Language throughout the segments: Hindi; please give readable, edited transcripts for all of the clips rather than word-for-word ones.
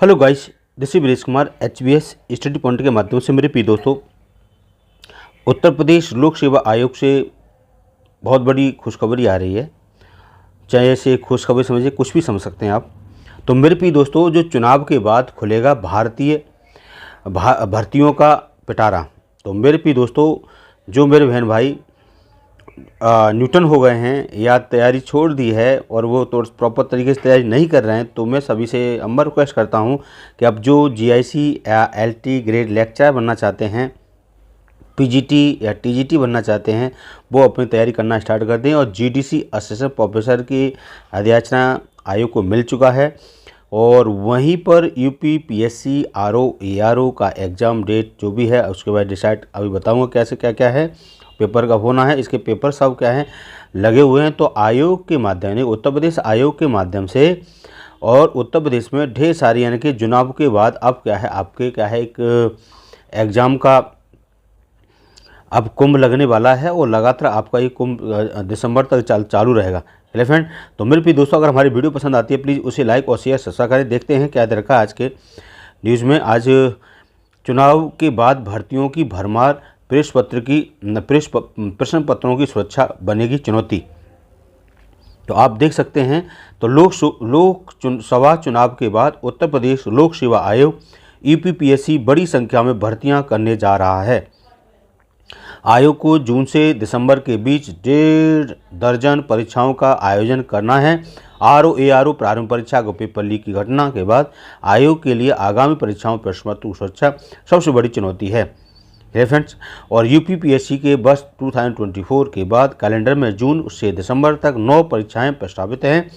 Hello guys, this is Viresh Kumar HBs study point के माध्यम से मेरे प्रिय दोस्तों, उत्तर प्रदेश लोक सेवा आयोग से बहुत बड़ी खुशखबरी आ रही है। चाहे इसे खुशखबरी समझिए, कुछ भी समझ सकते हैं आप। तो मेरे प्रिय दोस्तों, जो चुनाव के बाद खुलेगा भारतीय भर्तियों का पिटारा। तो मेरे प्रिय दोस्तों, जो मेरे बहन भाई न्यूटन हो गए हैं या तैयारी छोड़ दी है और वो तो प्रॉपर तरीके से तैयारी नहीं कर रहे हैं, तो मैं सभी से अम्बर रिक्वेस्ट करता हूं कि अब जो जीआईसी या एलटी ग्रेड लेक्चरर बनना चाहते हैं, पीजीटी या टीजीटी बनना चाहते हैं, वो अपनी तैयारी करना स्टार्ट कर दें। और जीडीसी असिस्टेंट प्रोफेसर की अधियाचना आयोग को मिल चुका है और वहीं पर यूपी पीएससी आरओ एआरओ का एग्ज़ाम डेट जो भी है उसके बाद डिसाइड अभी बताऊंगा कैसे क्या क्या है, पेपर कब होना है, इसके पेपर सब क्या हैं लगे हुए हैं। तो आयोग के माध्यम से, उत्तर प्रदेश आयोग के माध्यम से, और उत्तर प्रदेश में ढेर सारी यानी कि चुनाव के बाद अब क्या है आपके क्या है एक एग्ज़ाम का अब कुंभ लगने वाला है और लगातार आपका ये कुंभ दिसंबर तक चालू रहेगा। फ्रेंड, तो मेरे प्रिय दोस्तों, अगर हमारी वीडियो पसंद आती है प्लीज़ उसे लाइक और शेयर सब्सक्राइब करें। देखते हैं क्या दे रखा है आज के न्यूज़ में। आज चुनाव के बाद भर्तियों की भरमार, प्रश्न पत्रों की सुरक्षा बनेगी चुनौती। तो आप देख सकते हैं, तो लोकसभा चुनाव के बाद उत्तर प्रदेश लोक सेवा आयोग यूपीपीएससी बड़ी संख्या में भर्तियां करने जा रहा है। आयोग को जून से दिसंबर के बीच 1.5 दर्जन परीक्षाओं का आयोजन करना है। आरओ एआरओ प्रारंभ परीक्षा को पेपर लीक की घटना के बाद आयोग के लिए आगामी परीक्षाओं प्रश्न पत्र सुरक्षा सबसे बड़ी चुनौती है फ्रेंड्स। और यूपीपीएससी के वर्ष 2024 के बाद कैलेंडर में जून से दिसंबर तक 9 परीक्षाएं प्रस्तावित हैं।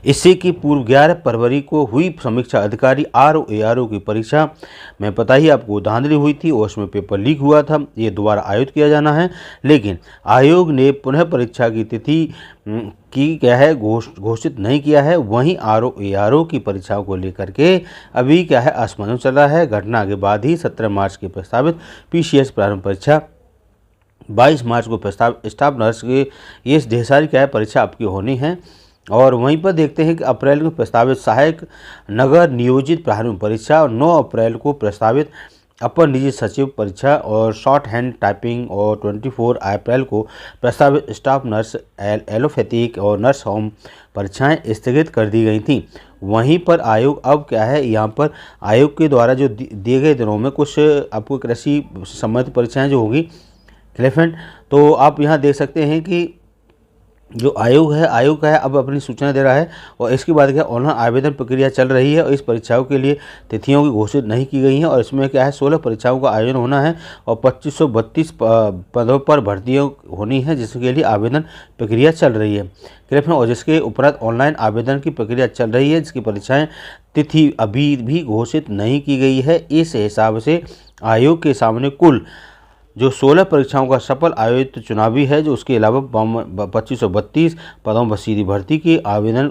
इससे कि पूर्व 11 फरवरी को हुई समीक्षा अधिकारी आरओ एआरओ की परीक्षा में पता ही आपको धांधली हुई थी और उसमें पेपर लीक हुआ था। ये दोबारा आयोजित किया जाना है, लेकिन आयोग ने पुनः परीक्षा की तिथि की क्या है घोषित नहीं किया है। वहीं आरओ एआरओ की परीक्षाओं को लेकर के अभी क्या है असमंजस चल रहा है। घटना के बाद ही 17 मार्च की प्रस्तावित पीसीएस प्रारंभ परीक्षा, 22 मार्च को प्रस्तावित स्टाफ नर्स की ये ढेर सारी क्या है परीक्षा आपकी होनी है। और वहीं पर देखते हैं कि अप्रैल को प्रस्तावित सहायक नगर नियोजित प्रारंभ परीक्षा और 9 अप्रैल को प्रस्तावित अपर निजी सचिव परीक्षा और शॉर्ट हैंड टाइपिंग और 24 अप्रैल को प्रस्तावित स्टाफ नर्स एलोपैथिक और नर्स होम परीक्षाएं स्थगित कर दी गई थी। वहीं पर आयोग अब क्या है यहाँ पर आयोग के द्वारा जो दिए गए दिनों में कुछ आपको कृषि संबंधित परीक्षाएँ जो होगी फ्रेंड, तो आप यहाँ देख सकते हैं कि जो आयोग का है अब अपनी सूचना दे रहा है। और इसके बाद क्या ऑनलाइन आवेदन प्रक्रिया चल रही है और इस परीक्षाओं के लिए तिथियों की घोषित नहीं की गई हैं। और इसमें क्या है 16 परीक्षाओं का आयोजन होना है और 2532 पदों पर भर्तियों होनी है, जिसके लिए आवेदन प्रक्रिया चल रही है और जिसके उपरांत ऑनलाइन आवेदन की प्रक्रिया चल रही है, जिसकी परीक्षाएँ तिथि अभी भी घोषित नहीं की गई है। इस हिसाब से आयोग के सामने कुल जो 16 परीक्षाओं का सफल आयोजित चुनावी है, जो उसके अलावा 2532 पदों पर सीधी भर्ती की आवेदन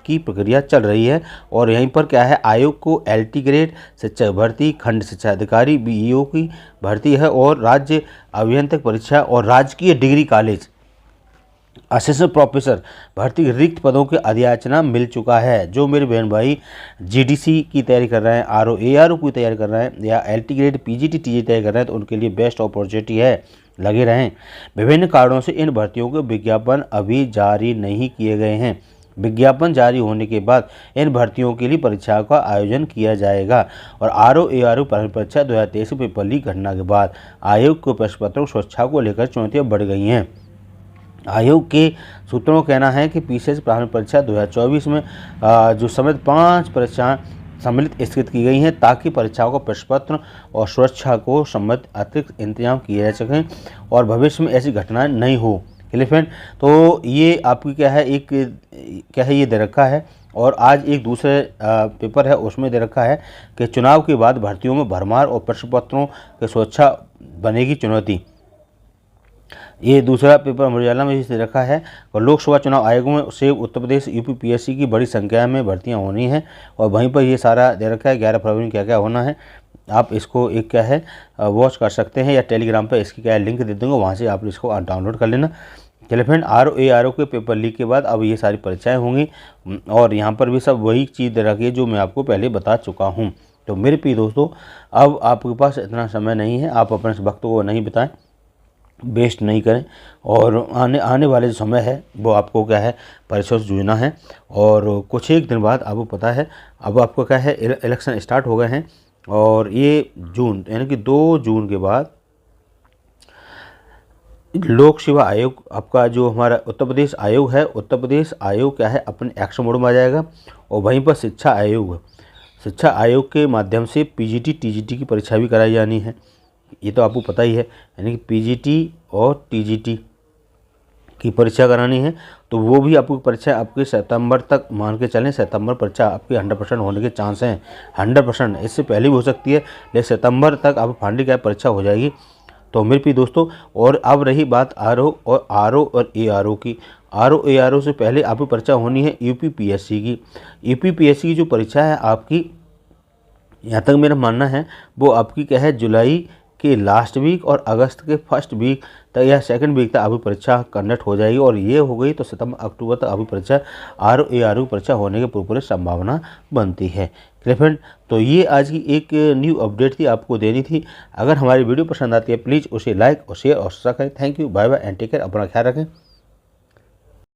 की प्रक्रिया चल रही है। और यहीं पर क्या है आयोग को एलटी ग्रेड शिक्षक भर्ती, खंड शिक्षा अधिकारी बीईओ की भर्ती है और राज्य अभियंत्रण परीक्षा और राजकीय डिग्री कॉलेज असिस्टेंट प्रोफेसर भर्ती रिक्त पदों के अधियाचना मिल चुका है। जो मेरे बहन भाई जीडीसी की तैयारी कर रहे हैं, आरओ एआरओ की तैयारी कर रहे हैं या एलटी ग्रेड पीजीटी टीजी तैयारी कर रहे हैं, तो उनके लिए बेस्ट अपॉर्चुनिटी है, लगे रहें। विभिन्न कारणों से इन भर्तियों के विज्ञापन अभी जारी नहीं किए गए हैं। विज्ञापन जारी होने के बाद इन भर्तियों के लिए परीक्षाओं का आयोजन किया जाएगा। और आरओ एआरओ प्रारंभ परीक्षा 2023 पेपर लीक घटना के बाद आयोग को प्रश्न पत्रों सुरक्षा को लेकर चुनौतियाँ बढ़ गई हैं। आयोग के सूत्रों का कहना है कि पीसीएस प्रारंभ परीक्षा 2024 में जो समेत 5 परीक्षाएं सम्मिलित स्थगित की गई हैं, ताकि परीक्षाओं का प्रश्न पत्र और सुरक्षा को संबंधित अतिरिक्त इंतजाम किए जा सकें और भविष्य में ऐसी घटनाएं नहीं हो। फ्रेंड, तो ये आपकी क्या है ये दे रखा है। और आज एक दूसरे पेपर है, उसमें दे रखा है कि चुनाव के बाद भर्तियों में भरमार और प्रश्न पत्रों की सुरक्षा बनेगी चुनौती। ये दूसरा पेपर अमर उजाला में दे रखा है। और लोकसभा चुनाव आयोग में से उत्तर प्रदेश यूपीपीएससी की बड़ी संख्या में भर्तियां होनी हैं और वहीं पर ये सारा दे रखा है 11 फरवरी में क्या क्या होना है। आप इसको एक क्या है वॉच कर सकते हैं या टेलीग्राम पर इसकी क्या लिंक दे दूँगा, वहाँ से आप इसको डाउनलोड कर लेना। चलिए फ्रेंड, आर ओ के पेपर लीक के बाद अब ये सारी परीक्षाएं होंगी और यहाँ पर भी सब वही चीज़ रखी है जो मैं आपको पहले बता चुका हूँ। तो मेरे प्रिय दोस्तों, अब आपके पास इतना समय नहीं है, आप अपने वक्त को नहीं बिताएं, वेस्ट नहीं करें और आने वाले जो समय है वो आपको क्या है, परीक्षा से जूझना है। और कुछ एक दिन बाद आपको पता है, अब आपको क्या है, इलेक्शन स्टार्ट हो गए हैं और ये जून यानी कि 2 जून के बाद लोक सेवा आयोग, आपका जो हमारा उत्तर प्रदेश आयोग है, उत्तर प्रदेश आयोग क्या है, अपने एक्शन मोड में आ जाएगा। और वहीं पर शिक्षा आयोग के माध्यम से पीजीटी टीजीटी की परीक्षा भी कराई जानी है, ये तो आपको पता ही है। यानी कि पीजीटी और टीजीटी की परीक्षा करानी है, तो वो भी आपको परीक्षा आपके सितंबर तक, मान के चलें सितंबर परीक्षा आपकी 100% होने के चांस हैं। 100%, इससे पहले भी हो सकती है, लेकिन सितंबर तक आप फाइनली क्या परीक्षा हो जाएगी। तो मेरे प्रिय दोस्तों, और अब रही बात आरओ और एआरओ की। एआरओ से पहले आपकी परीक्षा होनी है यूपीपीएससी की। यूपीपीएससी की जो परीक्षा है आपकी, यहाँ तक मेरा मानना है, वो आपकी क्या है, जुलाई के लास्ट वीक और अगस्त के फर्स्ट वीक तक या सेकंड वीक तक आपकी परीक्षा कंडक्ट हो जाएगी। और ये हो गई तो सितंबर अक्टूबर तक आपकी परीक्षा आरओ परीक्षा होने की पूरी संभावना बनती है। क्लियर फ्रेंड, तो ये आज की एक न्यू अपडेट थी, आपको देनी थी। अगर हमारी वीडियो पसंद आती है प्लीज़ उसे लाइक और शेयर और सब्सक्राइब करें। Thank you, bye bye and take care, अपना ख्याल रखें।